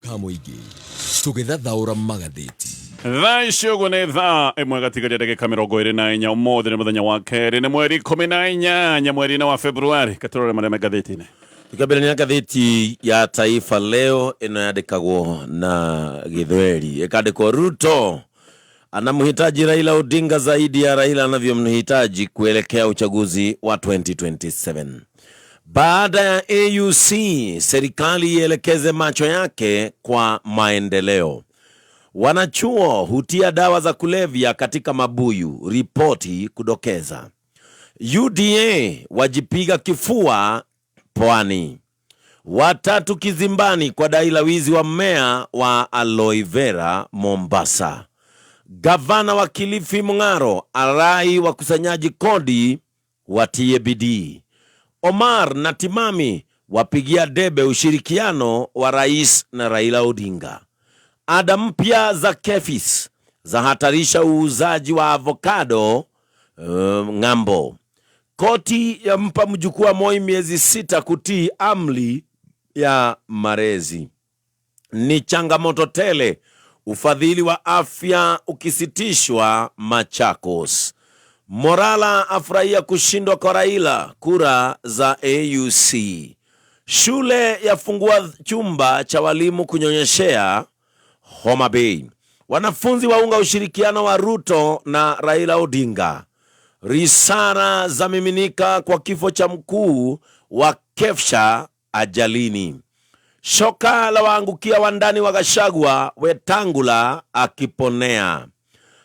Kamuigi tugithathaura magatheti thaa icio nĩ thaa ĩmwe gatigaria ndagĩka 24 ũmũthĩ nĩ mũthenya wa kerĩ nĩ mweri 18 mweri-inĩ wa Februari katũrore marĩa me ngathĩti-inĩ. Tukabelania ngathĩti ya Taifa Leo inayandikagwo na Githweri ikandikwo Ruto anamhitaji Raila Odinga zaidi ya Raila anavyomhitaji kuelekea uchaguzi wa 2027. Baada ya AUC, serikali ielekeze macho yake kwa maendeleo. Wanachuo hutia dawa za kulevya katika mabuyu, ripoti kudokeza. UDA wajipiga kifua Pwani. Watatu kizimbani kwa dai la wizi wa mmea wa aloe vera Mombasa. Gavana wa Kilifi Mung'aro arai wakusanyaji kodi watie bidii. Omar na Timami wapigia debe ushirikiano wa rais na Raila Odinga. Ada mpya za Kefis za hatarisha uuzaji wa avocado ng'ambo. Koti ya mpa mjukuu wa Moi miezi 6 kutii amri ya Marezi. Ni changamoto tele ufadhili wa afya ukisitishwa Machakos. Morala afurahia kushindwa kwa Raila kura za AUC. Shule yafungua chumba cha walimu kunyonyeshea Homa Bay. Wanafunzi waunga ushirikiano wa Ruto na Raila Odinga. Risara za miminika kwa kifo cha mkuu wa Kefsha ajalini. Shoka la waangukia wandani wa Gachagua Wetangula akiponea.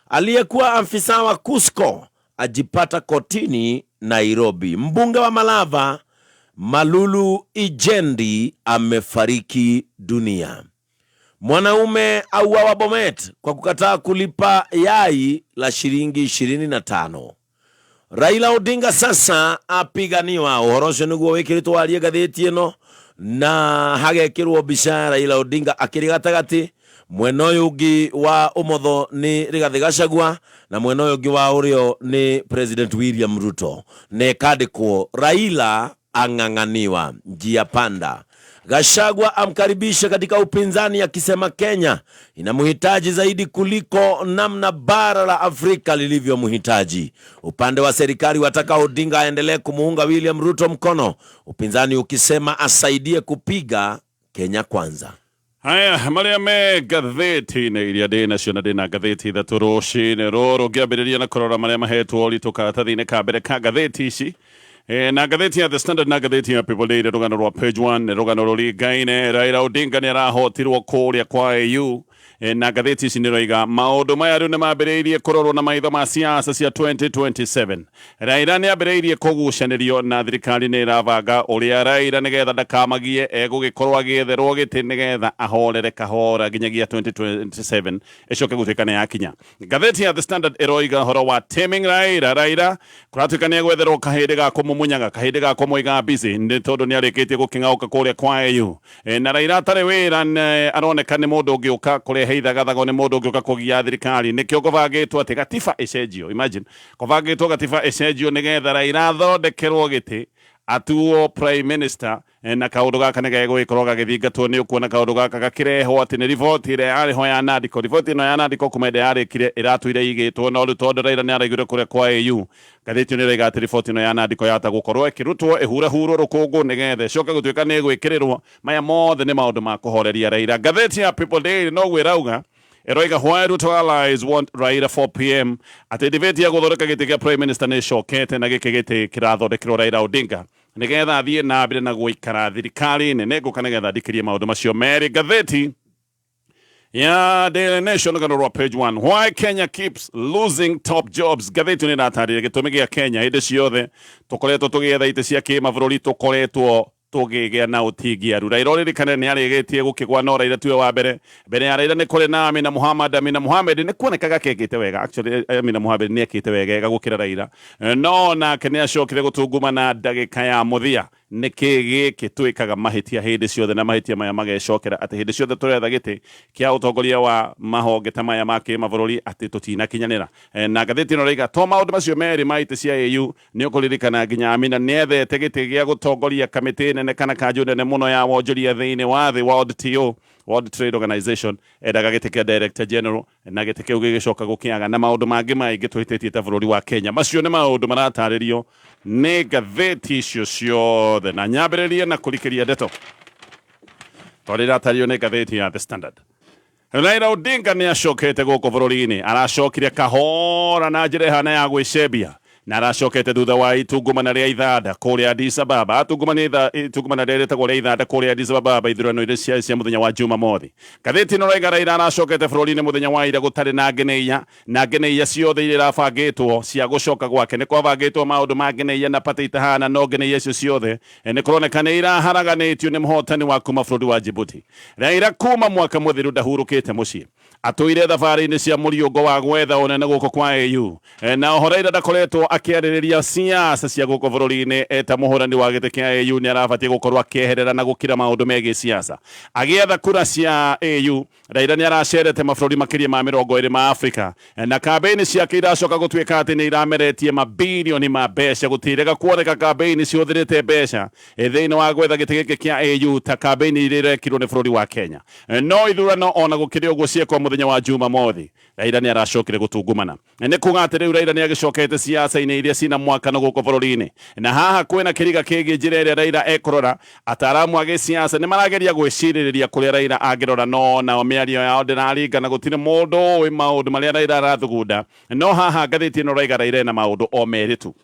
Aliyekuwa afisa wa Cusco ajipata kotini Nairobi. Mbunge wa Malava Malulu Ijendi amefariki dunia. Mwanaume auawa Bomet kwa kukataa kulipa yai la shilingi 25. Raila Odinga sasa apiganiwa. Uhorosho niguo wikirito alie gatheti ino na hagekirwo bica Raila Odinga akiri gatagati. Mwena ũyũ ũngĩ wa umotho ni Rigathi Gachagua na mwena ũyũ ũngĩ wa urio ni President William Ruto. Nekandikwo Raila ang'ang'aniwa njia panda. Gachagua amkaribisha katika upinzani akisema Kenya inamhitaji zaidi kuliko namna bara la Afrika lilivyomhitaji. Upande wa serikali wataka Odinga aendelee kumuunga William Ruto mkono, upinzani ukisema asaidie kupiga Kenya kwanza. Haya, marĩa me ngathĩti-inĩ iria ndĩna ngathĩti ithatũ rũcinĩ rũrũ ngĩambĩrĩria na kũrora marĩa mahetwo ũritũ karatathi-inĩ ka mbere ka ngathĩti ici. Na ngathĩti ya The Standard na ngathĩti ya People Daily rũgano rwa page 1 rũgano rũringaine. Raila Odinga nĩ arahotirwo kũrĩa kwa AU. Na ngathĩti ici nĩroiga maũndũ maya rĩu nĩmambĩrĩirie kũrorwo na maitho ma siasa cia 2027. Raila nĩambĩrĩirie kũgucanĩrio na thirikari nĩ ĩravanga ũrĩa Raila nĩgetha ndakamagie egũgĩkorwo agĩetherwo gĩtĩ nĩgetha ahorere kahora nginyagia 2027 ĩcoke gũtuĩka nĩ yakinya. Ngathĩti ya The Standard ĩroiga horo wa taming Raila kũratuĩka nĩ egwetherwo kahĩndĩ ga kũmũmunyaga, kahĩndĩ ga kũmũiga busy nĩ tondũ nĩ arĩkĩtie gũkĩng'aũka kũrĩa kwa AU. Na Raila atarĩ wĩra aroneka nĩ mũndũ ũngĩũka kũrĩa heitha gathago nĩ mũndũ ũngĩũka kũgia thirikari. Nĩkĩo kũbangĩtwo atĩ gatiba ĩcenjio. Imagine kũbangĩtwo gatiba ĩcenjio nĩgetha Raila athondekerwo gĩtĩ atuo prime minister. Na kaũndũ gaka nĩgegũgĩkorwo gagĩthingatwo nĩ ũkuona kaũndũ gaka gakĩrehwo atĩ nĩ riboti ĩrĩa yarĩho ya Nandiko. Riboti ĩno ya Nandiko kuma ĩrĩa yarĩkire ĩratũire igĩtwo no rĩu tondũ Raila nĩ araigire kũrĩa kwa AU. Ngathĩti ĩno ĩroiga atĩ riboti ĩno ya Nandiko yahota gũkorwo ĩkĩrutwo ĩhurahurwo rũkũngũ nĩgetha ĩcoke gũtuĩka nĩ ĩgwĩkĩrĩrwo. Maya mothe nĩ maũndũ ma kũhoreria Raila. Ngathĩti ya People Daily no gwĩrauga eroiga why Ruto allies want Raila 4 PM. Atĩ debate ya gũthondeka gĩtĩ kĩa prime minister nĩ ĩcokete na gĩkĩ gĩtĩ kĩrathondekerwo Raila Odinga nĩgetha athiĩ na mbere na gũikara thirikari nene ngũka nĩgetha ndikĩrie maũndũ macio merĩ. Ngathĩti ya Daily Nation rũgano rwa page 1 why Kenya keeps losing top jobs. Ngathĩti nĩ ĩratarĩria gĩtũmi gĩa Kenya hĩndĩ ciothe tũkoretwo tũgĩetha itĩ cia kĩmabũrũri tũkoretwo tũgĩgĩa na ũtingiaru. Raila ũrĩrĩkane nĩ arĩgĩtie gũkĩgwa no Raila tiwe wa mbere ya Raila nĩ kũrĩ na Amina Mohamed nĩ kuonekaga kekĩte wega. Actually Amina Mohamed nĩ ekĩte wega gũkĩra Raila no nake nĩ acokire gũtunguma na ndagĩka ya mũthia. Nĩkĩ gĩkĩ twĩkaga mahĩtia hĩndĩ ciothe na mahĩtia maya magecokera atĩ hĩndĩ ciothe tũretha gĩtĩ kĩa ũtongoria wa mahonge ta maya ma kĩmabũrũri atĩ tũtinakinyanĩra. Na ngathĩti ĩno rĩiga to maũndũ macio merĩ ma itĩ cia AU nĩ ũkũririkana nginya Amina nĩ ethete gĩtĩ gĩa gũtongoria kamĩtĩ nene kana kanjũ nene mũno ya wonjoria thĩinĩ wa thĩ World TO World Trade Organization endaga gĩtĩ kĩa Director General na gĩtĩ kĩu gĩgĩcoka gũkĩaga na maũndũ mangĩ maingĩ twĩtĩtie ta bũrũri wa Kenya. Macio nĩ maũndũ maratarĩrio nĩ ngathĩti icio ciothe na nyambĩrĩrie na kũrikĩria ndeto tondũ ĩratarĩrio nĩ ngathĩti ya The Standard. Raila Odinga nĩ acokete gũkũ bũrũri-inĩ, aracokire kahora na njĩra ĩhana ya gwĩcembia na aracokete thutha wa itungumana rĩa ithanda kũrĩa Addis Ababa. Itungumana rĩa rĩtagwo rĩa ithanda kũrĩa Addis Ababa ithurano iria cia mũthenya wa Jumamothi. Ngathĩti ĩno rauga Raila aracokete bũrũri-inĩ mũthenya wa ira gũtarĩ na ngeneia ciothe iria irabangĩtwo cia gũcoka gwake. Nĩ kwabangĩtwo maũndũ ma ngeneia na pata itahana, no ngeneia icio ciothe nĩ kũroneka nĩ iraharaganĩtio nĩ mũhotani wa kuma bũrũri wa Djibouti. Raila kuma mwaka mũthiru ndahurũkĩte mũciĩ, atũire thabarĩ-inĩ cia mũriũngo wa gwetha ũnene gũkũ kwa AU. Na oho Raila ndakoretwo akĩarĩrĩria siasa cia gũkũ bũrũri-inĩ eta mũhũrani wa gĩtĩ kĩa AU nĩ arabatiĩ gũkorwo akĩeherera na gũkira maũndũ megiĩ siasa. Agĩetha kura cia AU, Raila nĩ aracerete mabũrũri makĩria ma 20 ma Afrika na kambĩini ciake iracoka gũtuĩka atĩ nĩ irameretie mabilioni ma mbeca. Gũtirĩga kuoneka kambĩini cihũthĩrĩte mbeca thĩinĩ wa gwetha gĩtĩ gĩkĩ kĩa AU ta kambĩini iria irekirwo nĩ bũrũri wa Kenya. No ithurano ona gũkĩrĩ ũguo ciekwo mũthenya wa Jumamothi, Raila nĩ aracokire gũtungumana. Nĩ kuga atĩ rĩu Raila nĩ agĩcokete siasa-inĩ iria cina mwakano gũkũ bũrũri-inĩ, na haha kwĩna kĩriga kĩgiĩ njĩra ĩrĩa Raila ekũrora. Ataramu a gĩsiasa nĩ marageria gwĩcirĩrĩria kũrĩa Raila angĩrora, no nao mĩario yao ndĩraringana. Gũtirĩ mũndũ ũĩ maũndũ marĩa Raila arathugunda, no haha ngathĩti ĩno rauga Raila ena maũndũ o merĩ tu.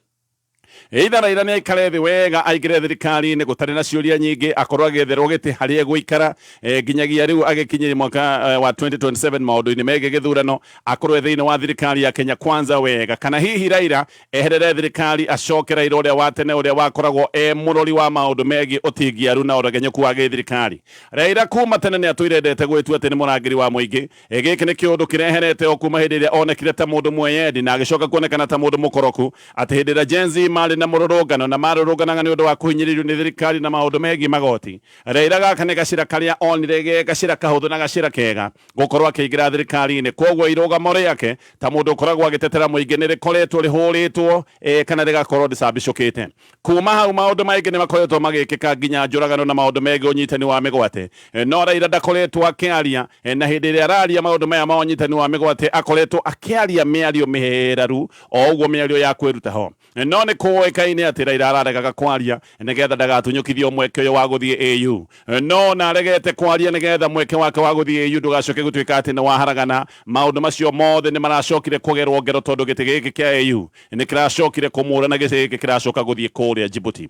Either Raila nĩ aikare thĩ wega aingĩre thirikari-inĩ gũtarĩ na ciũria nyingĩ, akorwo agĩetherwo gĩtĩ harĩa egũikara nginyagia rĩu agĩkinyĩria mwaka wa 2027 maũndũ-inĩ megiĩ gĩthurano, akorwo thĩinĩ wa thirikari ya Kenya Kwanza wega, kana hihi Raila eherere thirikari acoke Raila ũrĩa wa tene ũrĩa wakoragwo mũrori wa maũndũ megiĩ ũtingi Aruna ũregenyoku wa gĩthirikari. Raila kuma tene nĩ atũirendete gwĩtua atĩ nĩ mũrangĩri wa mũingĩ. Gĩkĩ nĩ kĩũndũ kĩreherete o kuma hĩndĩ ĩrĩa onekire ta mũndũ mweyendi na agĩcoka kuonekana ta mũndũ mũkoroku, atĩ hĩndĩ ĩrĩa Gen Z marĩ na mũrũrũngano na marũrũnganaga nĩ ũndũ wa kũhinyĩrĩrio nĩ thirikari na maũndũ megiĩ magoti. Raila gaka nĩ gacĩra karĩa onire gacĩra kahũthũ na gacĩra kega gũkorwo akĩingĩra thirikari-inĩ. Koguo irũgamo rĩake ta mũndũ ũkoragwo agĩtetera mũingĩ nĩ rĩkoretwo rĩhũrĩtwo kana rĩgakorwo rĩcambicũkĩte. Kuma hau maũndũ maingĩ nĩ makoretwo magĩkĩka nginya njũragano na maũndũ megiĩ ũnyitani wa mĩgwate. No Raila ndakoretwo akĩaria, na hĩndĩ ĩrĩa araria maũndũ maya ma ũnyitani wa mĩgwate akoretwo akĩaria mĩario mĩheraru, o ũguo mĩario ya kwĩruta ho. No nĩ kũĩkaine atĩ Raila araregaga kwaria nĩgetha ndagatunyũkithio mweke ũyũ wa gũthiĩ AU. No na aregete kwaria nĩgetha mweke wake wa gũthiĩ AU ndũgacoke gũtuĩka atĩ nĩ waharagana. Maũndũ macio mothe nĩ maracokire kũgerwo ngero tondũ gĩtĩ gĩkĩ kĩa AU nĩ kĩracokire kũmũra na gĩtĩ gĩkĩ kĩracoka gũthiĩ kũrĩa Djibouti.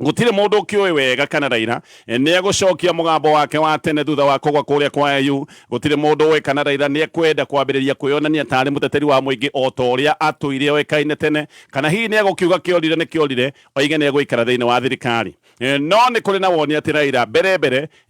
Gũtirĩ mũndũ ũkĩũĩ wega kana Raila nĩ egũcokia mũgambo wake wa tene thutha wa kũgwa kũrĩa kwa AU. Gũtirĩ mũndũ ũĩ kana Raila nĩ ekwenda kwambĩrĩria kwĩonania tarĩ mũteteri wa mũingĩ o ta ũrĩa atũire oĩkaine tene, kana hihi nĩ egũkiuga kĩorire nĩ kĩorire oige nĩ egũikara thĩinĩ wa thirikari. No nĩ kũrĩ na woni atĩ Raila mbere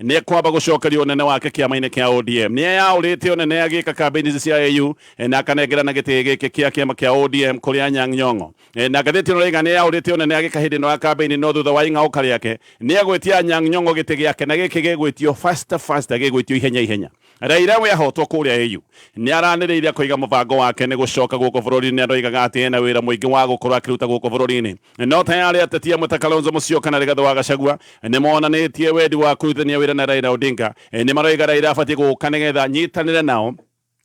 nĩ ekwamba gũcokeria ũnene wake kĩama-inĩ kĩa ODM. Nĩ eyaũrĩte ũnene agĩka kambĩini cia AU na akanengerana gĩtĩ gĩkĩ kĩa kĩama kĩa ODM kũrĩ Anyang' Nyong'o. Na ngathĩti ĩno rauga nĩ eyaũrĩte ũnene agĩka hĩndĩ ĩno ya kambĩini, no thutha wa ing'aũka rĩake nĩ egwĩtia Anyang' Nyong'o gĩtĩ gĩake na gĩkĩ gĩgwĩtio faster gĩgwĩtio ihenya. Raila we ahotwo kũrĩa AU nĩ aranĩrĩire kũiga mũbango wake nĩ gũcoka gũkũ bũrũri-inĩ. Ndoigaga atĩ ena wĩra mũingĩ wa gũkorwo akĩruta gũkũ bũrũri-inĩ. No tayarĩ ateti amwe ta Kalonzo Musyoka na Rigathi wa Gachagua nĩ monanĩtie wendi wa kũrutithania wĩra na Raila Odinga. Nĩ maroiga Raila abatiĩ gũka nĩgetha nyitanĩre nao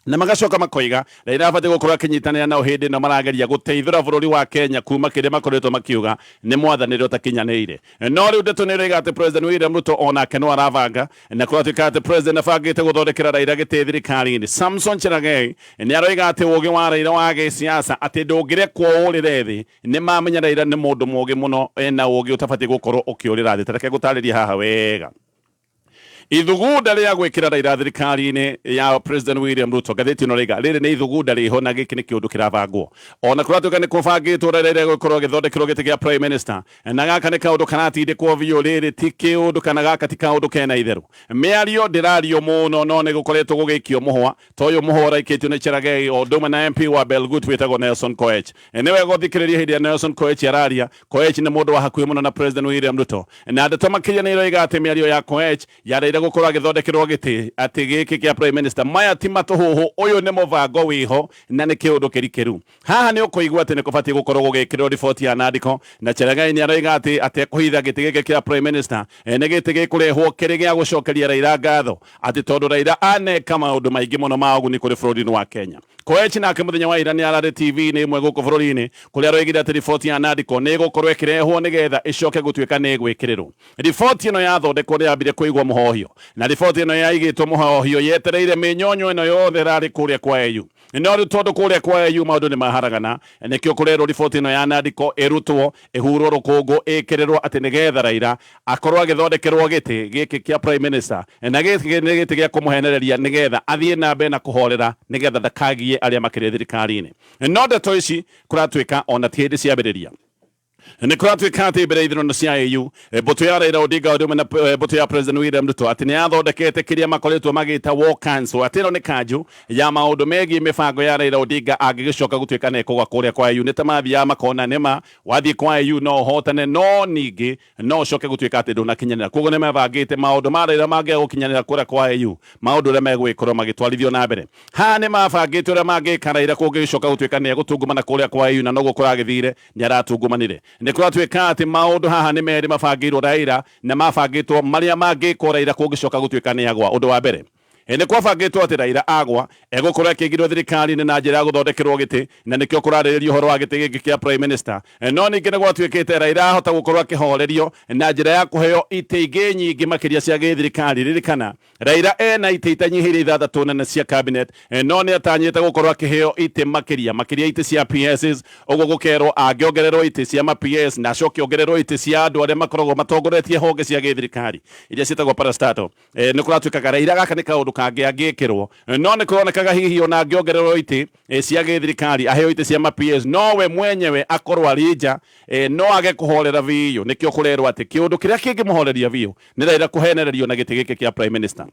na magacoka makoiga Raila abatiĩ gũkorwo akĩnyitanĩra nao hĩndĩ ĩno marageria gũteithũra bũrũri wa Kenya kuma kĩrĩa makoretwo makiuga nĩ mwathanĩre ũtakinyanĩire. No rĩu ndeto nĩ ĩroiga atĩ President William Ruto onake no arabanga na kũratuĩka atĩ President abangĩte gũthondekera Raila gĩtĩ thirikari-inĩ. Samson Cherargei nĩ aroiga atĩ ũgĩ wa Raila wa gĩsiasa atĩ ndũngĩrekwo ũrĩre thĩ. Nĩ mamenya Raila nĩ mũndũ mũgĩ mũno, ena ũgĩ ũtabatiĩ gũkorwo ũkĩũrĩra thĩ. Tareke gũtarĩria haha wega. Ithugunda rĩa gwĩkĩra Raila thirikari-inĩ ya President William Ruto, ngathĩti ĩno rauga rĩrĩ nĩ ithugunda rĩho na gĩkĩ nĩ kĩũndũ kĩrabangwo. Ona kũratuĩka nĩ kũbangĩtwo Raila gũkorwo agĩthondekerwo gĩtĩ gĩa Prime Minister, na gaka nĩ kaũndũ karatindĩkwo biũ. Rĩrĩ ti kĩũndũ kana gaka ti kaũndũ kena itherũ. Mĩario ndĩrario mũno, no nĩ gũkoretwo gũgĩikio mũhwa ta ũyũ mũhwa ũraikĩtio nĩ Cherargei o ũndũ ũmwe na MP wa Belgut wĩtagwo Nelson Koech. Nĩ wega gũthikĩrĩria hĩndĩ ya Nelson Koech araria. Koech nĩ mũndũ wa hakuhĩ mũno na President William Ruto, na ndeto makĩria nĩ iroiga atĩ mĩario ya Koech ya Raila Raila gukorwo agithondekerwo giti ati giki kia prime minister maya ti matuhuhu uyu ni mubango wiho na ni kiundu kirikiru haha ni ukuigua ati ni kubati gukorwo gugikirwo report ya Nandiko na Chelagai ni aroiga ati atekuhitha giti giki kia prime minister ni giti gikurehwo kiri gia gucokeria Raila ngatho ati tondu Raila aneka maundu maingi muno ma uguni kuri bururi wa Kenya Koechi nake muthenya wa ira ni arare TV ni imwe guku bururi-ini kuria aroigire ati report ya Nandiko ni gukorwo ikirehwo nigetha icoke gutuika ni igwikirirwo report ino yathondekwo ni yambire kuigwo muhohio na report ino yaigitwo muhohio yetereire minyonyo ino yothe rari kuria kwa EU no riu tondu kuria kwa EU maundu ni maharagana nikio kurerwo report ino ya Nandiko irutwo ihurwo rukungu ikirirwo ati nigetha Raila akorwo agithondekerwo giti giki kia prime minister na giki ni giti gia kumuhenereria nigetha athie na mbere na kuhorera nigetha ndakagie aria makire thirikari-ini no ndeto ici kuratuika ona ti hindi ciambiriria ni kuratuika ati mbere ithurano cia EU mbutu ya Raila Odinga undi na mbutu ya President William Ruto ati ni athondekete kiria makoretwo magita war council ati no ni kanju ya maundu megie mibango ya Raila Odinga agigicoka gutuika na ikuga kuria kwa EU ni tamathia makona nema wathie kwa EU no hotane no ningi no coke gutuika ati nduna kinyanira koguo ni mabangite maundu ma Raila mage gukinyanira kuria kwa EU maundu ria megwikorwo magitwarithio na mbere ha ni mabangite uria mangika Raila kugicoka gutuika ni gutungumana kuria kwa EU na no gukora agithire ni aratungumanire ni kuratuika ati maundu haha ni meri mabangirwo Raila na mabangitwo maria mangikwo Raila kugicoka gutuika ni agwa undu wa mbere ni kwabangitwo ati Raila agwa egukorwo akigirwo thirikari-ini na njira ya guthondekerwo giti na nikio kurarĩrĩrio uhoro wa giti giki kia prime minister no ningi ni gwatuikite Raila ahota gukorwo akihorerio na njira ya kuheo ite ingi nyingi makiria cia githirikari ririkana Raila ena ite itanyihiire ithathatu nene cia cabinet no ni atanyite gukorwo akiheo ite makiria ite cia PSs uguo gukerwo angiongererwo ite cia ma PS na acokiongererwo ite cia andu aria makoragwo matongoretie honge cia githirikari iria cietagwo parastatal ni kuratuika Raila gaka ni kaundu kangi angikirwo no ni kuronekaga hihi ona angiongererwo ite cia githirikari aheo ite cia ma PS no we mwenyewe akorwo arija no age kuhorera biu nikio kurerwo ati kiundu kiria kingi muhoreria biu ni Raila kuhenererio na giti giki kia prime minister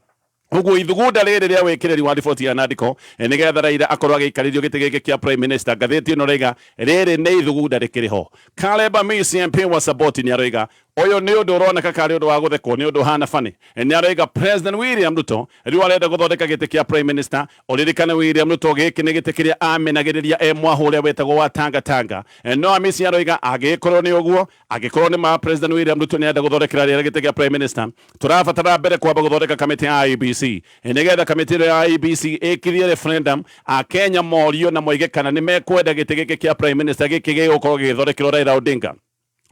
uguo ithugunda riri ria wikiriri wa report ya Nandiko nigetha Raila akorwo agikaririo giti giki kia prime minister gatheti ino raiga riri ni ithugunda rikiriho Caleb Amisi MP wa Saboti ni aroiga oyo ni undu uroneka kari undu wa guthekwo ni undu hana fani ni aroiga President William Ruto riu arenda guthondeka giti kia prime minister uririkane William Ruto giki ni giti kiria amenagiriria mwahu uria wetagwo wa Tanga no Amisi aroiga agikorwo ni uguo agikorwo ni ma President William Ruto ni arenda guthondekera ria giti kia prime minister turabatara mbere kwamba guthondeka kamiti ya IEBC nigetha kamiti ya IEBC ikirie referendum a Kenya morio na moige kana ni mekwenda giti giki kia prime minister giki gigukorwo githondekerwo Raila Odinga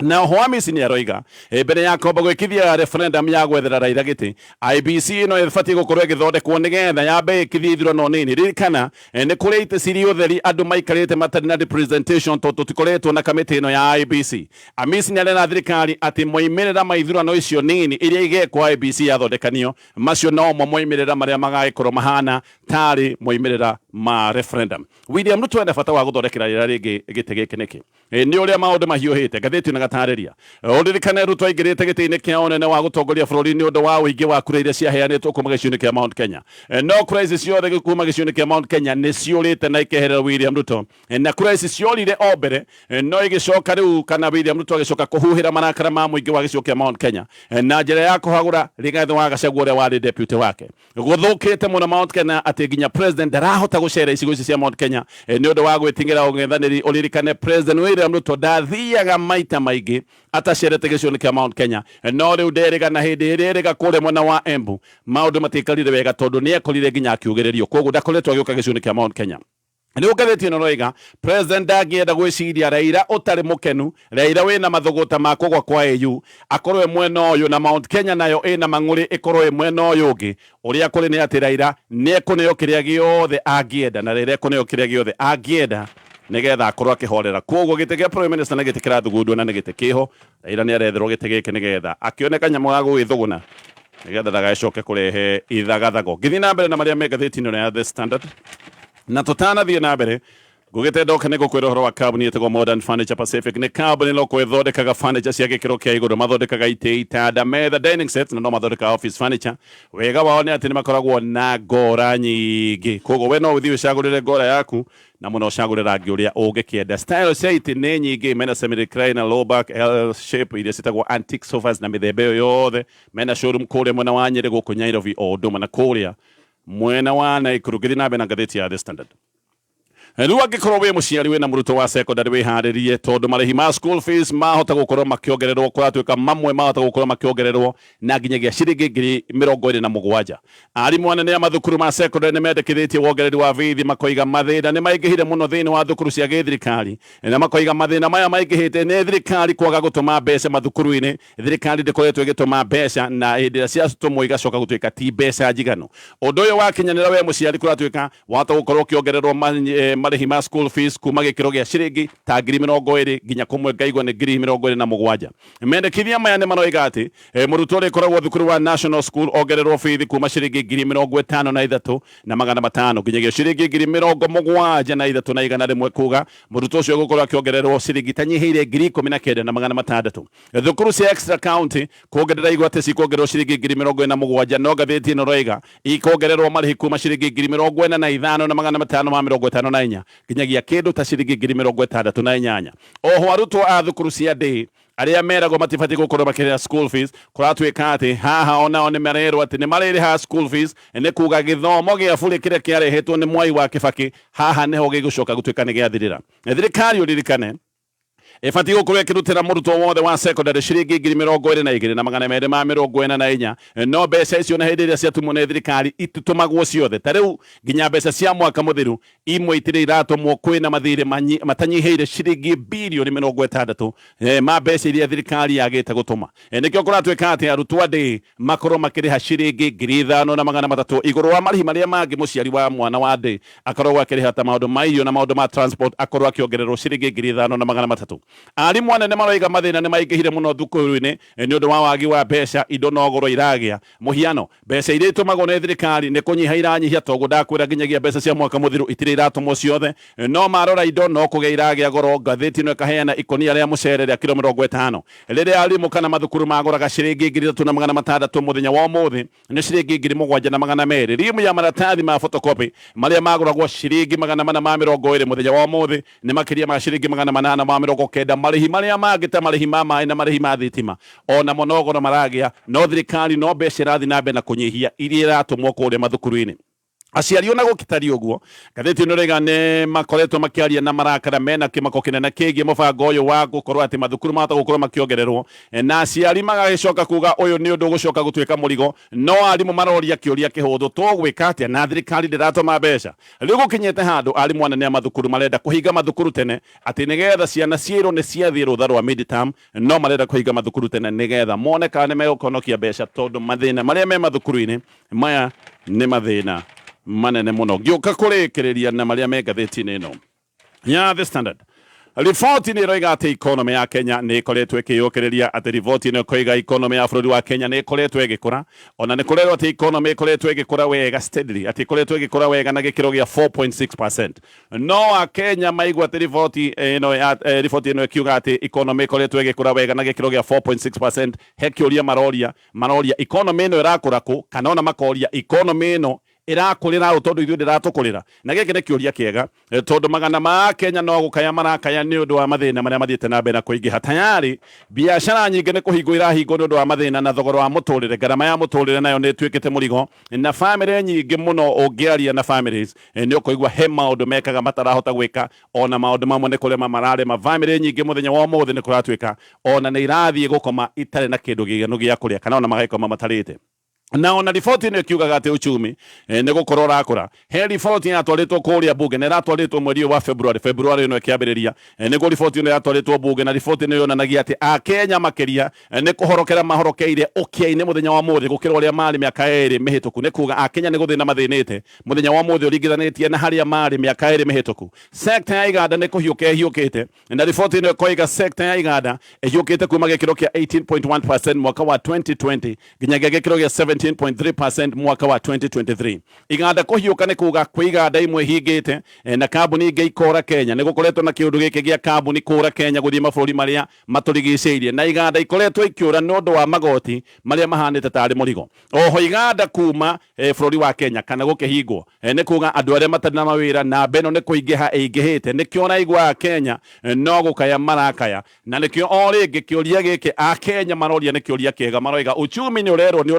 na Hamisi ni aroiga mbere ya kwamba gwikithia referendum ya gwethera Raila giti IBC no ibati gukorwo igithondekwo nigetha yambe ikithia ithurano nini ririkana ni kuri ite ciri utheri andu maikarite matari na representation to tutikoretwo na kamiti ino ya IBC Hamisi ni arena thirikari ati moimirira ma ithurano icio nini iria igekwo IBC yathondekanio macio no moimirira maria magaikorwo mahana tari moimirira ma referendum William Ruto enda bata wa guthondekera Raila ringi giti giki niki ni uria maundu mahiuhite gatheti na gatarĩria uririkane Ruto aingĩrĩte gĩtĩ-inĩ kĩa ũnene wa gũtongoria bũrũri nĩ ũndũ wa ũingĩ wa kura iria ciaheanĩtwo kuma gĩcigo-inĩ kĩa Mount Kenya no kura ici ciothe kuma gĩcigo-inĩ kĩa Mount Kenya nĩ ciũrĩte na ikeherera William Ruto na kura ici ciorire o mbere no igĩcoka rĩu kana William Ruto agĩcoka kũhuhĩra marakara ma mũingĩ wa gĩcigo kĩa Mount Kenya na njĩra ya kũhagũra Rigathi wa Gachagua ũrĩa warĩ deputy wake gũthũkĩte mũno Mount Kenya atĩ nginya president ndarahota gũcera icigo ici cia Mount Kenya nĩ ũndũ wa gwĩtigĩra ũng'ethanĩri ũririkane President William Ruto ndathiaga maita maingĩ atacerete gĩcigo-inĩ kĩa Mount Kenya no rĩu nderĩga na hĩndĩ ĩrĩa erĩga kũrĩa mwena wa Embu maũndũ matiĩkarire wega tondũ nĩ ekorire nginya akiugĩrĩrio koguo ndakoretwo agĩũka gĩcigo-inĩ kĩa Mount Kenya Nĩ ngathĩti ĩno roiga president ndangĩenda gwĩciria Raila ũtarĩ mũkenu Raila wĩna mathũgũta ma kũgwa kwa AU akorwo mwena ũyũ na Mount Kenya nayo ĩna mang'ũrĩ ĩkorwo mwena ũyũ ũngĩ ũrĩa kũrĩ nĩ atĩ Raila nĩ ekũneo kĩrĩa gĩothe angĩenda na Raila ekũneo kĩrĩa gĩothe angĩenda nigetha akorwo akihorera koguo gĩtĩ gĩa prime minister na gĩtĩ kĩrathugundwo na nĩ gĩtĩ kĩho Raila nĩ aretherwo gĩtĩ gĩkĩ nigetha akĩoneka nyamũ ya gũgĩthũgũna nigetha ndagacoke kũrehe ithagathago ngĩthiĩ na mbere na marĩa me ngathĩti-inĩ ya The Standard na tũtanathiĩ na mbere Gugete doka nego kwero horo wa kambuni yetagwo Modern Furniture Pacific ni kambuni lo kwethondekaga furniture cia gikiro kia iguru mathondekaga ite itanda metha dining sets na no mathondekaga office furniture wega wao ni ati ni makoragwo na ngora nyingi koguo we no uthii ucagurire ngora yaku na muno ucagurire rangi uria ungikienda style cia ite ni nyingi mena semi recliner low back L shape iria citagwo antique sofas na mithemba iyo yothe mena showroom kuria mwena wa Nyeri guku Nyairobi o nduma na kuria mwena wa Naikuru githi na bena ngatheti ya The Standard. Rĩu angĩkorwo wĩ mũciari wĩna mũrutwo wa secondary wĩharĩrie tondũ marĩhi ma school fees mahota gũkorwo makĩongererwo kũratuĩka mamwe mahota gũkorwo makĩongererwo na nginyagia ciringi ngiri 27. Arimũ anene a mathukuru ma secondary nĩ mendekithĩtie wongereri wa bithi makoiga mathĩna nĩ maingĩhire mũno thĩinĩ wa thukuru cia gĩthirikari na makoiga mathĩna maya maingĩhĩte nĩ thirikari kwaga gũtũma mbeca mathukuru-inĩ thirikari ndĩkoretwo ĩgĩtũma mbeca na hĩndĩ ĩrĩa ciatũmwo igacoka gũtuĩka ti mbeca njiganu. Ũndũ ũyũ wakinyanĩra we mũciari kũratuĩka wahota gũkorwo ũkĩongererwo marĩhi ma school fees kuma gĩkĩro gĩa ciringi ta ngiri 20 nginya kũmwe ngaigua nĩ ngiri 27. Mendekithia maya nĩ maroiga atĩ mũrutwo ũrĩa ũkoragwo thukuru wa National School ongererwo bithi kuma ciringi ngiri 53 na 500 nginyagia ciringi ngiri 73 na 100 kuga mũrutwo ũcio gũkorwo akĩongererwo ciringi tanyihĩire ngiri 19 na 600. Thukuru cia extra county kuongerera igwa atĩ cikuongererwo ciringi ngiri 47 no ngathĩti ĩno roiga ikuongererwo marĩhi kuma ciringi ngiri 45 na 554 nginyagia kĩndũ ta ciringi ngiri 68. Oho arutwo a thukuru cia ndĩ arĩa meragwo matibatiĩ gũkorwo makĩrĩha school fees kũratuĩka atĩ haha onao nĩ marerwo atĩ nĩ marĩrĩha school fees nĩ kuga gĩthomo gĩa bũrĩ kĩrĩa kĩarehetwo nĩ Mwai wa Kĩbakĩ haha nĩho gĩgũcoka gũtuĩka nĩ gĩathirĩra. Thirikari ũririkane ifati gũkorwo ĩkĩrutĩra mũrutwo wothe wa secondary ciringi ngiri 22 na 244 no mbeca icio na hĩndĩ ĩrĩa ciatumwo nĩ thirikari itutũmagwo ciothe ta rĩu nginya mbeca cia mwaka mũthiru imwe itirĩ iratũmwo kwĩna mathirĩ matanyihĩire ciringi birioni 60 ma mbeca iria thirikari yagĩte gũtũma. Nĩkĩo kũratuĩka atĩ arutwo ndĩ makorwo makĩrĩha ciringi ngiri 5,300 igũrũ wa marĩhi marĩa mangĩ mũciari wa mwana wa ndĩ akoragwo akĩrĩha ta maũndũ ma irio na maũndũ ma transport akorwo akĩongererwo ciringi ngiri 5,300. Arimũ anene maroiga mathĩna nĩ maingĩhire mũno thukuru-inĩ nĩ ũndũ wa wagi wa mbeca indo no goro iragĩa. Mũhiano mbeca iria itumagwo nĩ thirikari nĩ kũnyiha iranyihia toguo ndakwĩra nginyagia mbeca cia mwaka mũthiru itirĩ iratũmwo ciothe no marora indo no kũgĩa iragĩa goro. Ngathĩti ĩno ĩkaheana ikonia rĩa mũcere rĩa kilo 50 rĩrĩa arimũ kana mathukuru magũraga ciringi ngiri 3,600 mũthenya wa ũmũthĩ nĩ ciringi ngiri 7,200. Rimu ya maratathi ma photocopy marĩa magũragwo ciringi 420 mũthenya wa ũmũthĩ nĩ makĩria ma ciringi 890 marĩhi marĩa mangĩ ta marĩhi ma maĩ na marĩhi ma thitima ona monogoro maragĩa no thirikari no mbeca ĩrathiĩ na mbere na kũnyihia iria iratũmwo kũrĩa mathukuru-inĩ. Aciari ona gũkĩtaria ũguo ngathĩti ĩno rĩga nĩ makoretwo makĩaria na marakara mena kĩmako kĩnene kĩgiĩ mũbango ũyũ wa gũkorwo atĩ mathukuru mahota gũkorwo makĩongererwo na aciari magagĩcoka kuga ũyũ nĩ ũndũ ũgũcoka gũtuĩka mũrigo no arimũ maroria kĩũria kĩhũthũ tũgwĩka atĩa na thirikari ndĩratũma mbeca. Rĩu gũkinyĩte handũ arimũ anene a mathukuru marenda kũhinga mathukuru tene atĩ nĩgetha ciana ciĩrwo nĩ ciathiĩ rũtha rwa midterm no marenda kũhinga mathukuru tene nĩgetha mone kana nĩ megũkonokia mbeca tondũ mathĩna marĩa me mathukuru-inĩ maya nĩ mathĩna manene muno. Ngĩũka kũrĩkĩrĩria na marĩa me ngathĩti-inĩ ĩno ya The Standard. Riboti nĩ ĩroiga atĩ ikonomi ya Kenya nĩ ĩkoretwo ĩkĩyũkĩrĩria atĩ riboti ĩno ĩkoiga ikonomi ya bũrũri wa Kenya nĩ ĩkoretwo ĩgĩkũra ona nĩ kũrerwo atĩ ikonomi ĩkoretwo ĩgĩkũra wega steadily atĩ ĩkoretwo ĩgĩkũra wega na gĩkĩro gĩa 4.6%. No Akenya maigua atĩ riboti ĩno ĩkiuga atĩ ikonomi ĩkoretwo ĩgĩkũra wega na gĩkĩro gĩa 4.6%. He kĩũria maroria ikonomi ĩno ĩrakũra kũ kana ona makoria ikonomi ĩno ĩrakũrĩra ũ tondũ ithuĩ ndĩratũkũrĩra. Na gĩkĩ nĩ kĩũria kĩega tondũ magana ma Kenya no gũkaya marakaya nĩ ũndũ wa mathĩna marĩa mathiĩte na mbere na kũingĩha. Tayari biacara nyingĩ nĩ kũhingwo irahingwo nĩ ũndũ wa mathĩna na thogora wa mũtũrĩre. Ngarama ya mũtũrĩre nayo nĩ ĩtuĩkĩte mũrigo na famĩlĩ nyingĩ mũno ũngĩaria na families nĩ ũkũigua he maũndũ mekaga matarahota gwĩka ona maũndũ mamwe nĩ kũrema mararema. Famĩlĩ nyingĩ mũthenya wa ũmũthĩ nĩ kũratuĩka ona nĩ irathiĩ gũkoma itarĩ na kĩndũ gĩganu gĩa kũrĩa kana ona magagĩkoma matarĩte. Na ona riboti ĩno ĩkiugaga atĩ uchumi nĩ gũkorwo ũrakũra. He riboti yatwarĩtwo kũrĩa mbunge na ĩratwarĩtwo mweri wa February ĩno ĩkĩambĩrĩria nĩguo riboti ĩno yatwarĩtwo mbunge na riboti ĩno yonanagia atĩ Akenya makĩria nĩ kũhorokera mahorokeire ũkĩa-inĩ mũthenya wa ũmũthĩ gũkĩra ũrĩa marĩ mĩaka ĩrĩ mĩhĩtũku. Nĩ kuga Akenya nĩ gũthĩna mathĩnĩte mũthenya wa ũmũthĩ ũringithanĩtie na harĩa marĩ mĩaka ĩrĩ mĩhĩtũku. Sekta ya iganda nĩ kũhiũka ĩhiũkĩte na riboti ĩno ĩkoiga sekta ya iganda ĩhiũkĩte kuma gĩkĩro kĩa 18.1% mwaka wa 2020 nginyagia gĩkĩro gĩa 17.3% mwaka wa 2023 iganda kuhiuka ni kuga kwiganda imwe hingite na kambuni ingi ikora Kenya ni gukoretwo na kiundu giki gia kambuni kura Kenya guthii mabũrũri maria maturigicĩirie na iganda ikoretwo ikiura ni undu wa magoti maria mahanite tari murigo. Oho iganda kuma bũrũri wa Kenya kana gukihingwo ni kuga andu aria matari na mawira na beno ni kuingiha ingihite nikio na igwa Kenya no gukaya marakaya na nikio o ringi kiuria giki a Kenya maroria ni kiuria kiega maroiga uchumi ni urerwo ni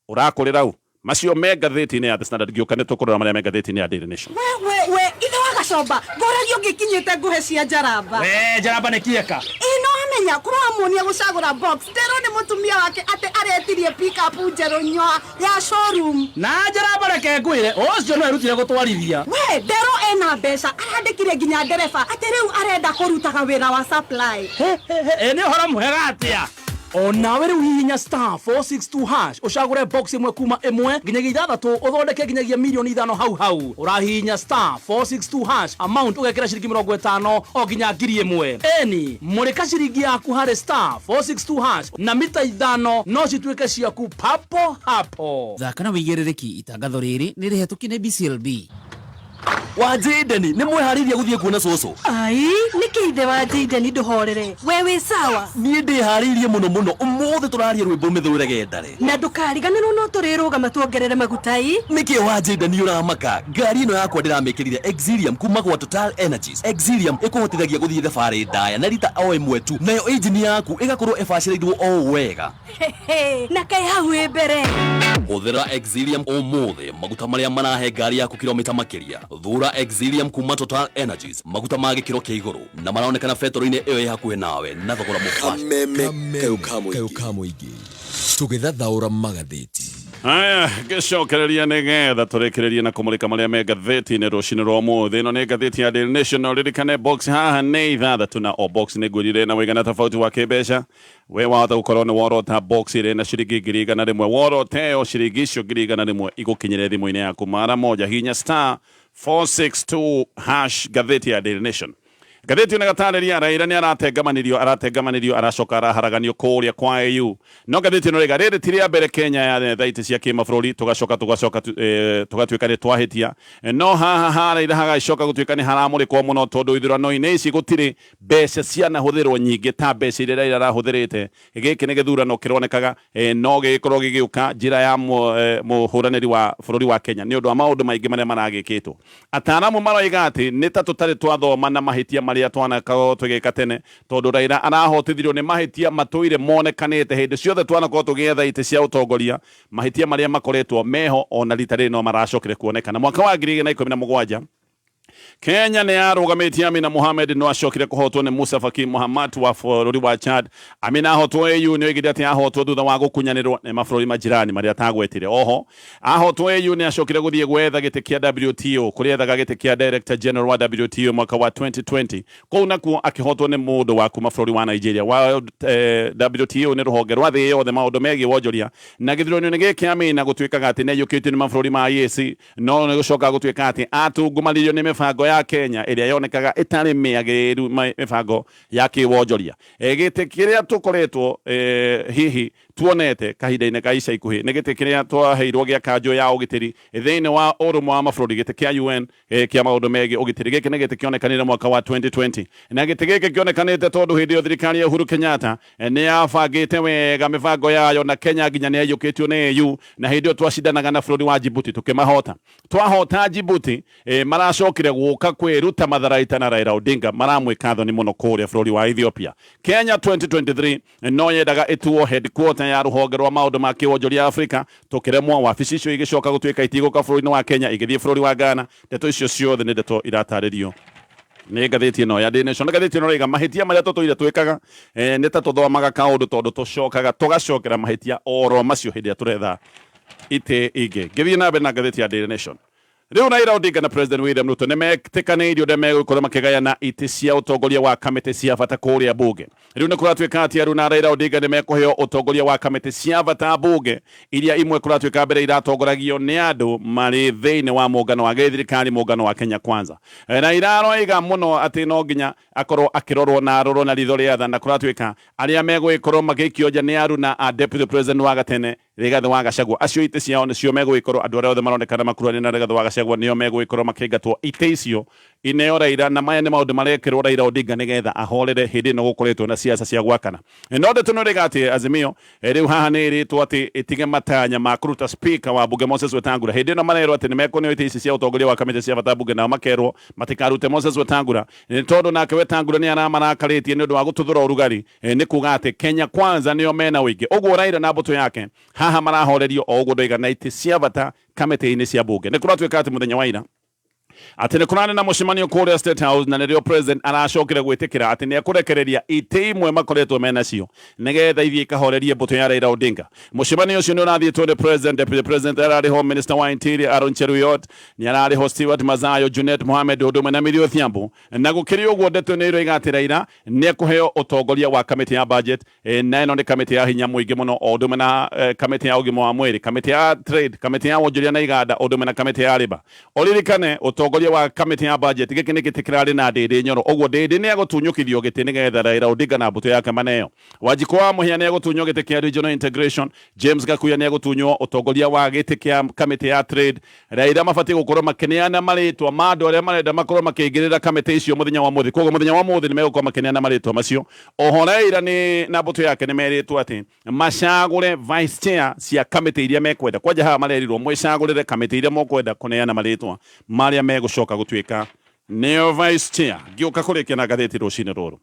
urakurira u macio me ngathĩti-inĩ ya The Standard gĩũka nĩ tũkũrora marĩa me ngathĩti-inĩ ya Daily Nation. we ithe wa Gachagua ngũragio ngĩkinyĩte nguhe cia njaramba we njaramba nĩ kieka ino amenya kũramuonia gũcagũra box ndero nĩ mũtumia wake atĩ aretirie pick up njerũ nyoa ya showroom na njaramba reke ngwĩre ũcio no erutire gũtwarithia we ndero ena mbeca arandĩkire nginya ndereba atĩ rĩu arenda kũrutaga wĩra wa supply nĩ ũhoro mwega atĩa onawe rĩu hihinya *462# ucagure box imwe kuma imwe nginyagia ithathatũ uthondeke nginyagia milioni 5 hau urahihinya *462# amount ugekira ciringi 50 o nginya ngiri imwe eni murika ciringi yaku harĩ *462# na mita 5 no cituĩke ciaku papo hapo. Thaka na wĩigĩrĩrĩki itangatho rĩrĩ nĩ rĩhetũkie nĩ BCLB. Wajideni ni mwehariria guthie kuona soso. Ai nikithe wajideni nduhorere wewe sawa Ni ndiharirie muno umuthe turaria rwimbo mithure gendare na ndukariganirwo no turirugama tuongerere magutai niki wajideni uramaka ngari ino yakwa ndiramikirire Exilium kuma kwa Total Energies. Exilium ikuhotithagia guthie thabari ndaya na rita o imwe tu nayo engine yaku igakorwo ibacĩrĩirwo o wega na kai hau mbere Huthira Exilium umuthe maguta maria marahe ngari yaku kilomita makiria. Thura Exilium kuma Total Energies maguta ma gikiro kia iguru na maraonekana fetori-ini iyo hakuhe nawe na thogora mũbacĩrĩre. Kayo kamũingĩ tũgĩthathaũra magathĩti. Haya gĩcokereria nĩgetha tũrĩkĩrĩrie na kũmũrĩka marĩa me ngathĩti-inĩ rũcinĩ rwa ũmũthĩ. Ĩno nĩ ngathĩti ya Daily Nation, ririkane box haha nĩ ithathatũ na o box nĩ ngũrire na mũigana tofauti wa kĩmbeca. We wahota gũkorwo nĩ worota box ĩrĩ na ciringi ngiri igana rĩmwe, worota ĩyo ciringi icio ngiri igana rĩmwe igũkinyĩre thimũ-inĩ yaku mara moja hihinya *462# ngathĩti ya Daily Nation. Gatheti na gatarĩria Raila nĩ aratengamanirio aracoka araharaganio kũrĩa kwa AU. No gatheti no rega rĩrĩ ti rĩa mbere Kenya ya thaiti cia kĩmabũrũri tũgacoka tũgatuĩka nĩ twahĩtia. No haha Raila hagacoka gũtuĩka nĩ haramũrĩkwo mũno tondũ ithurano-inĩ ici gũtirĩ mbeca cianahũthĩrwo nyingĩ ta mbeca iria Raila arahũthĩrĩte. Gĩkĩ nĩ gĩthurano kĩronekaga no gĩkorwo gĩgĩũka njĩra ya mũhũranĩri wa bũrũri wa Kenya nĩ ũndũ wa maũndũ maingĩ marĩa maragĩkĩtwo. Ataaramu maroiga atĩ nĩ ta tũtarĩ twathoma na mahĩtia maria twanakorwo tũgĩka tene tondũ Raila arahotithirio nĩ mahĩtia matũire monekanĩte hĩndĩ ciothe twanakorwo tũgĩetha itĩ cia ũtongoria. Mahĩtia marĩa makoretwo meho ona rita rĩrĩ no maracokire kuonekana. Mwaka wa 2017 Kenya nĩ yarũgamĩtie Amina Mohamed no acokire kũhotwo nĩ Musa Faki Mohamad wa bũrũri wa Chad. Amina ahotwo AU nĩ oigire atĩ ahotwo thutha wa gũkunyanĩrwo nĩ mabũrũri majirani marĩa atagwetire. Oho ahotwo AU nĩ acokire gũthiĩ gwetha gĩtĩ kĩa WTO kũrĩa ethaga gĩtĩ kĩa Director General wa WTO mwaka wa 2020. Kũu nakuo akĩhotwo nĩ mũndũ wa kuma bũrũri wa Nigeria. WTO nĩ rũhonge rwa thĩ yothe maũndũ megiĩ wonjoria na gĩthurano-inĩ gĩkĩ Amina gũtuĩkaga atĩ nĩ aiyũkĩtio nĩ mabũrũri ma EAC no nĩ gũcoka gũtuĩka atĩ atungumanirio nĩ mĩbango ya Kenya ĩrĩa yonekaga ĩtarĩ mĩagĩrĩru mĩbango ya kĩwonjoria. Gĩtĩ kĩrĩa tũkoretwo hihi tuonete kahinda-inĩ ka ica ikuhĩ nĩ gĩtĩ kĩrĩa twaheirwo gĩa kanjũ ya ũgitĩri thĩinĩ wa ũrũmwe wa mabũrũri, gĩtĩ kĩa UN kĩa maũndũ megiĩ ũgitĩri. Gĩkĩ nĩ gĩtĩ kĩonekanire mwaka wa 2020 na gĩtĩ gĩkĩ kĩonekanĩte tondũ hĩndĩ ĩyo thirikari ya Uhuru Kenyatta nĩ yabangĩte wega mĩbango yayo na Kenya nginya nĩ yaiyũkĩtio nĩ AU na hĩndĩ ĩyo twacindanaga na bũrũri wa Djibouti tũkĩmahota. Twahota Djibouti maracokire gũka kwĩruta matharaita na Raila Odinga maramwĩka thoni mũno kũrĩa bũrũri wa Ethiopia. Kenya 2023 no yendaga ĩtuo headquarter ya rũhonge rwa maũndũ ma kĩwonjoria Afrika tũkĩremwo wabici icio igĩcoka gũtuĩka itigũka bũrũri-inĩ wa Kenya igĩthiĩ bũrũri wa Ghana. Ndeto icio ciothe nĩ ndeto iratarĩrio nĩ ngathĩti ĩno ya Daily Nation. Ngathĩti ĩno rĩga mahĩtia marĩa tũtũire twĩkaga nĩ ta tũthomaga kaũndũ tondũ tũgacokera mahĩtia oro macio hĩndĩ ĩrĩa tũretha itĩ ingĩ. Ngĩthiĩ na mbere na ngathĩti ya Daily Nation. Riu Raila Odinga na President William Ruto nĩ metĩkanĩirio ũrĩa megũkorwo makĩgayana itĩ cia ũtongoria wa kamĩtĩ cia bata kũrĩa mbunge. Riu nĩ kũratuĩka atĩ Aruna na Raila Odinga nĩ mekũheo ũtongoria wa kamĩtĩ cia bata mbunge iria imwe kũratuĩka mbere iratongoragio nĩ andũ marĩ thĩinĩ wa mũngano wa gĩthirikari, mũngano wa Kenya Kwanza. Na iraroiga mũno atĩ no nginya akorwo akĩrorwo na arorwo na ritho rĩa tha, na kũratuĩka arĩa megũgĩkorwo magĩikio nja nĩ Aruna a Deputy President wa gatene Rigathi wa Gachagua acio ite ciao nĩ cio megũgĩkorwo andũ arĩa othe maronekana makuruhanĩte na Rigathi wa Gachagua nĩo megũgĩkorwo makĩingatwo ite icio ineo Raila, na maya nĩ maũndũ marekĩrwo Raila Odinga nĩgetha ahorere hĩndĩ ĩno gũkoretwo na siasa cia gwakana. No ndeto nĩ atĩ Azimio rĩu haha nĩ ĩrĩtwo atĩ ĩtige matanya ma kũruta speaker wa bunge Moses Wetangula. Hĩndĩ ĩno marerwo atĩ nĩ mekũneo ite ici cia ũtongoria wa kamĩtĩ cia bata bunge, nao makerwo matikarute Moses Wetangula nĩ tondũ nake Wetangula nĩ aramarakarĩtie nĩ ũndũ wa gũtũthũra ũrugarĩ. Nĩ kuga atĩ Kenya Kwanza nĩo mena ũingĩ, ũguo Raila na mbũtũ yake haha marahorerio o ũguo ndoiga na ite cia bata kamĩtĩ-inĩ cia bunge. Nĩ kũratuĩka atĩ mũthenya wa ira atĩ nĩ kũrarĩ na mũcemanio kũrĩa State House, na nĩrĩo president aracokire gwĩtĩkĩra atĩ nĩ ekũrekereria ite imwe makoretwo menacio nĩgetha ithiĩ ikahorerie mbũtũ ya Raila Odinga. Mũcemanio ũcio nĩ ũrathiĩtwo nĩ president, deputy president ararĩ ho, minister wa interior Aaron Cheruiyot, nĩ ararĩ ho Stewart Mazayo, Junet Mohamed ũndũ ũmwe na Mĩrĩ Odhiambo. Na gũkĩrĩ ũguo ndeto nĩ iroiga atĩ Raila nĩ ekũheo ũtongoria wa kamĩtĩ ya budget, na ĩno nĩ kamĩtĩ ya hinya mũingĩ mũno, o ũndũ ũmwe na kamĩtĩ ya ũgima wa mwĩrĩ, kamĩtĩ ya trade, kamĩtĩ ya wonjoria na iganda, o ũndũ ũmwe na kamĩtĩ ya riba. Oririkane ũtongoria wa kamĩtĩ ya budget gĩkĩ nĩ gĩtĩ kĩrarĩ na Ndĩndĩ Nyoro, ũguo Ndĩndĩ nĩ egũtunyũkithio gĩtĩ nĩgetha Raila Odinga na mbũtũ yake maneo. Wanjikũ wa Mũhia nĩ egũtunywo gĩtĩ kĩa regional integration, James Gakuya nĩ egũtunywo ũtongoria wa gĩtĩ kĩa kamĩtĩ ya trade. Raila mabatiĩ gũkorwo makĩneana marĩtwa ma andũ arĩa marenda makorwo makĩingĩrĩra kamĩtĩ icio mũthenya wa mũthĩ. Koguo mũthenya wa mũthĩ nĩ megũkorwo makĩneana marĩtwa macio. Oho Raila na mbũtũ yake nĩ merĩtwo atĩ macagũre vice chair cia kamĩtĩ iria mekwenda. Kwanja haha marerirwo mwĩcagũrĩre kamĩtĩ iria mũkwenda kũneana marĩtwa marĩa megũcoka gũtuĩka neo vice chair. Ngĩũka kũrĩkia na ngathĩti rũcinĩ rũrũ,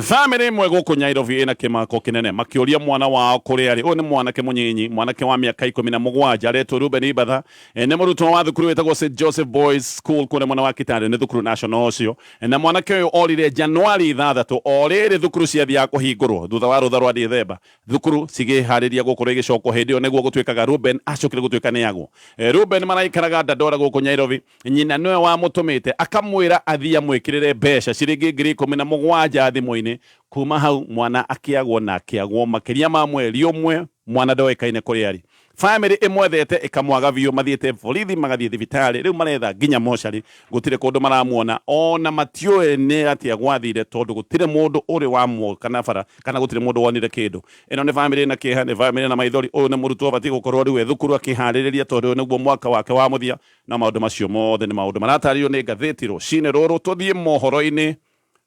family imwe gũkũ Nairobi ĩna kĩmako kĩnene makĩũria mwana wao kũrĩa arĩ. Ũyũ nĩ mwanake mũnyinyi, mwanake wa mĩaka 17 aretwo Ruben Ibatha, nĩ mũrutwo wa thukuru wĩtagwo St Joseph Boys School kũrĩa mwena wa Kitale, nĩ thukuru national ũcio. Na mwanake ũyũ orire Januari 6 o rĩrĩ thukuru ciathiaga kũhingũrwo thutha wa rũtha rwa Dithemba, thukuru cigĩharĩria gũkorwo igĩcokwo hĩndĩ ĩyo nĩguo gũtuĩkaga Ruben acokire gũtuĩka nĩ agwo. Ruben maraikaraga Dandora gũkũ Nairobi, nyina nĩwe wamũtũmĩte akamwĩra athiĩ amwĩkĩrĩre mbeca ciringi 17,000 thimũ-inĩ. Kuma hau mwana akĩagwo na akĩagwo makĩria ma mweri ũmwe, mwana ndoĩkaine kũrĩa arĩ. Family ĩmwethete ĩkamwaga biũ, mathiĩte borithi magathiĩ thibitarĩ, rĩu maretha nginya mocarĩ, gũtirĩ kũndũ maramuona, ona matiũĩ nĩ atĩa gwathire tondũ gũtirĩ mũndũ ũrĩ wamuoka na bara kana gũtirĩ mũndũ wonire kĩndũ. Ĩno nĩ family ĩna kĩeha, nĩ family na maithori. Ũyũ nĩ mũrutwo abatiĩ gũkorwo rĩu thukuru akĩharĩrĩria tondũ nĩguo mwaka wake wa mũthia, na maũndũ macio mothe nĩ maũndũ maratarĩrio nĩ ngathĩti rũcinĩ rũrũ. Tũthiĩ mohoro-inĩ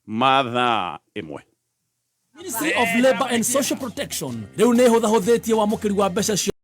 mathaa ĩmwe. Ministry of Labour and Social Protection rĩu nĩ hũthahũthĩtie wamũkĩri wa mbeca